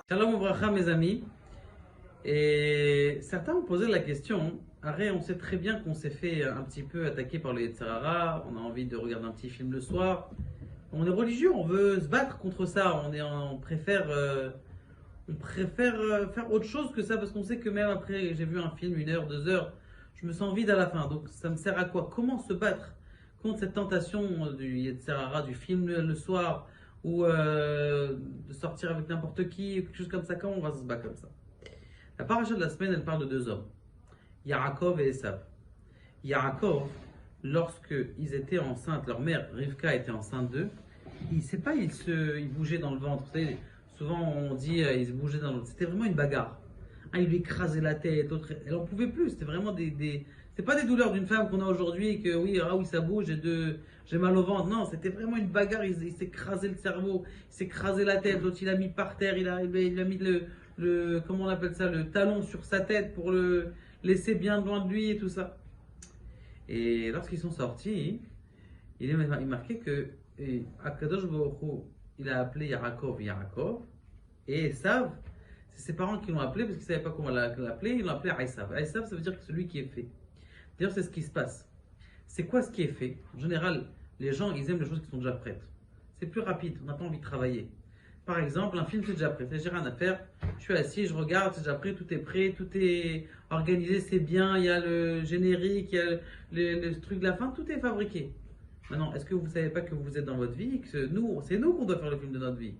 Shalom Ouvracha, mes amis. Et certains ont posé la question. Arrête, on sait très bien qu'on s'est fait un petit peu attaquer par le Yetzer Hara. On a envie de regarder un petit film le soir. On est religieux, on veut se battre contre ça. On préfère faire autre chose que ça parce qu'on sait que même après, j'ai vu un film, 1 heure, 2 heures, je me sens vide à la fin. Donc ça me sert à quoi? Comment se battre contre cette tentation du Yetzer Hara, du film le soir, ou de sortir avec n'importe qui, ou quelque chose comme ça? Comment on va se battre comme ça? La paracha de la semaine, elle parle de 2 hommes, Yaakov et Esav. Yaakov, lorsque ils étaient enceintes, leur mère Rivka était enceinte d'eux, il bougeait dans le ventre. Vous savez, souvent on dit il se bougeait dans le ventre. C'était vraiment une bagarre. Un, il lui écrasait la tête, l'autre, elle en pouvait plus. C'était vraiment c'est pas des douleurs d'une femme qu'on a aujourd'hui et que oui, ah oui, ça bouge, j'ai mal au ventre. Non, c'était vraiment une bagarre. Il s'est écrasé le cerveau, il s'est écrasé la tête. L'autre, il a mis par terre, il a mis comment on appelle ça, le talon sur sa tête pour le laisser bien loin de lui et tout ça. Et lorsqu'ils sont sortis, il est marqué que Akadosh Baruch Hu, il a appelé Yaakov Yaakov, et Esav, c'est ses parents qui l'ont appelé parce qu'ils ne savaient pas comment l'appeler, ils l'ont appelé Esav. Esav, ça veut dire que celui qui est fait. D'ailleurs, c'est ce qui se passe. C'est quoi ce qui est fait? En général, les gens, ils aiment les choses qui sont déjà prêtes. C'est plus rapide, on n'a pas envie de travailler. Par exemple, un film, c'est déjà prêt. J'ai rien à faire. Je suis assis, je regarde, c'est déjà prêt, tout est organisé, c'est bien. Il y a le générique, il y a le truc de la fin, tout est fabriqué. Maintenant, est-ce que vous ne savez pas que vous êtes dans votre vie, que c'est nous qu'on doit faire le film de notre vie?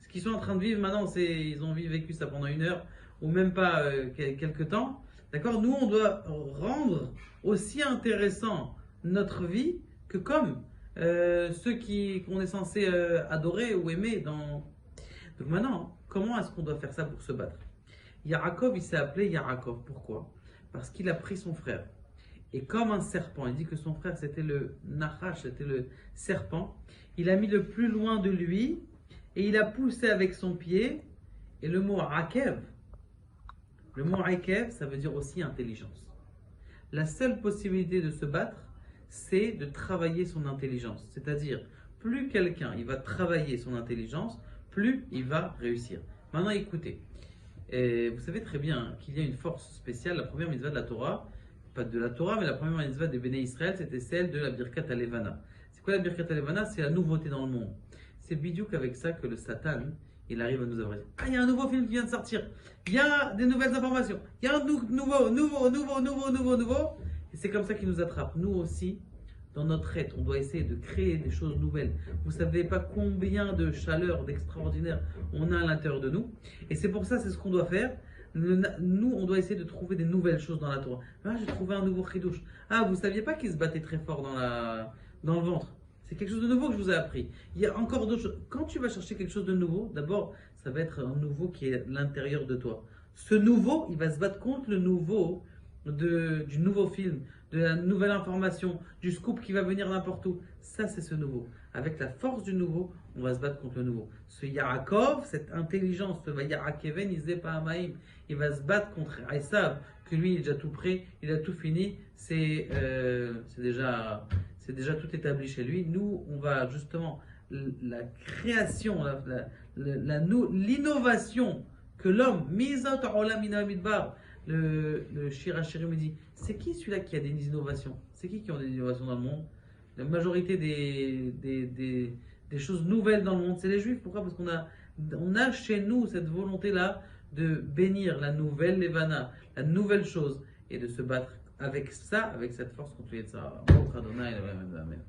Ce qu'ils sont en train de vivre maintenant, ils ont vécu ça pendant 1 heure ou même pas quelques temps. D'accord? Nous, on doit rendre aussi intéressant notre vie que comme ceux qu'on est censé adorer ou aimer. Donc maintenant, comment est-ce qu'on doit faire ça pour se battre? Yaakov, il s'est appelé Yaakov. Pourquoi? Parce qu'il a pris son frère. Et comme un serpent, il dit que son frère c'était le Nachash, c'était le serpent, il a mis le plus loin de lui et il a poussé avec son pied. Et le mot Akev, ça veut dire aussi intelligence. La seule possibilité de se battre, c'est de travailler son intelligence. C'est-à-dire, plus quelqu'un il va travailler son intelligence, plus il va réussir. Maintenant, écoutez, vous savez très bien qu'il y a une force spéciale. La première mitzvah de la Torah, pas de la Torah, mais la première mitzvah des Béné Israël, c'était celle de la Birkat Alevana. C'est quoi la Birkat Alevana? C'est la nouveauté dans le monde. C'est bidiouk avec ça que le Satan, il arrive à nous avoir dit, ah, il y a un nouveau film qui vient de sortir, il y a des nouvelles informations, il y a un nouveau. Et c'est comme ça qu'il nous attrape. Nous aussi, dans notre être, on doit essayer de créer des choses nouvelles. Vous ne savez pas combien de chaleur, d'extraordinaire on a à l'intérieur de nous. Et c'est pour ça, c'est ce qu'on doit faire. Nous, on doit essayer de trouver des nouvelles choses dans la Torah. Ah, j'ai trouvé un nouveau chidouche. Ah, vous ne saviez pas qu'il se battait très fort dans le ventre? C'est quelque chose de nouveau que je vous ai appris. Il y a encore d'autres choses. Quand tu vas chercher quelque chose de nouveau, d'abord, ça va être un nouveau qui est à l'intérieur de toi. Ce nouveau, il va se battre contre le nouveau du nouveau film, de la nouvelle information, du scoop qui va venir n'importe où. Ça, c'est ce nouveau. Avec la force du nouveau, on va se battre contre le nouveau. Ce Yaakov, cette intelligence, ce Yaakeven, il va se battre contre Esav, que lui, il est déjà tout prêt, il a tout fini, c'est déjà tout établi chez lui. Nous, on va justement, la création, l'innovation que l'homme, le Shir Hashirim me dit, c'est qui celui-là qui a des innovations? C'est qui ont des innovations dans le monde? La majorité des choses nouvelles dans le monde, c'est les Juifs. Pourquoi? Parce qu'on a chez nous cette volonté-là de bénir la nouvelle Levana, la nouvelle chose, et de se battre avec ça, avec cette force contre les Yetzirah. Amen.